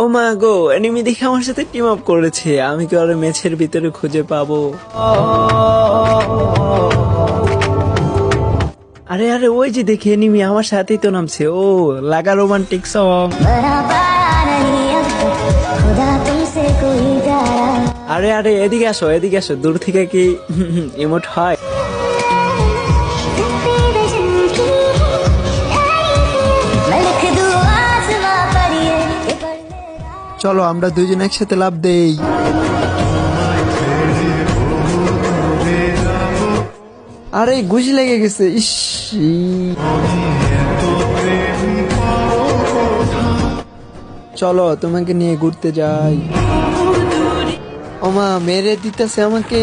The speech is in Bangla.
ও মা গো, এনিমি দেখে আমার সাথে টিম আপ করেছে। আমি কি ওর ম্যাচের ভিতরে খুঁজে পাবো? আরে আরে, ওই যে দেখে এনিমি আমার সাথেই তো নামছে। ও লাগা রোমান্টিক সং। আরে আরে, এদিকে আসো এদিকে আসো। দূর থেকে কি ইমোট হয়? চলো আমরা দুইজন একসাথে লাভ দেই। আরে গুজি লেগে গেছে, ইস। চলো তোমাকে নিয়ে ঘুরতে যাই। ওমা মেরে দিতেছে আমাকে।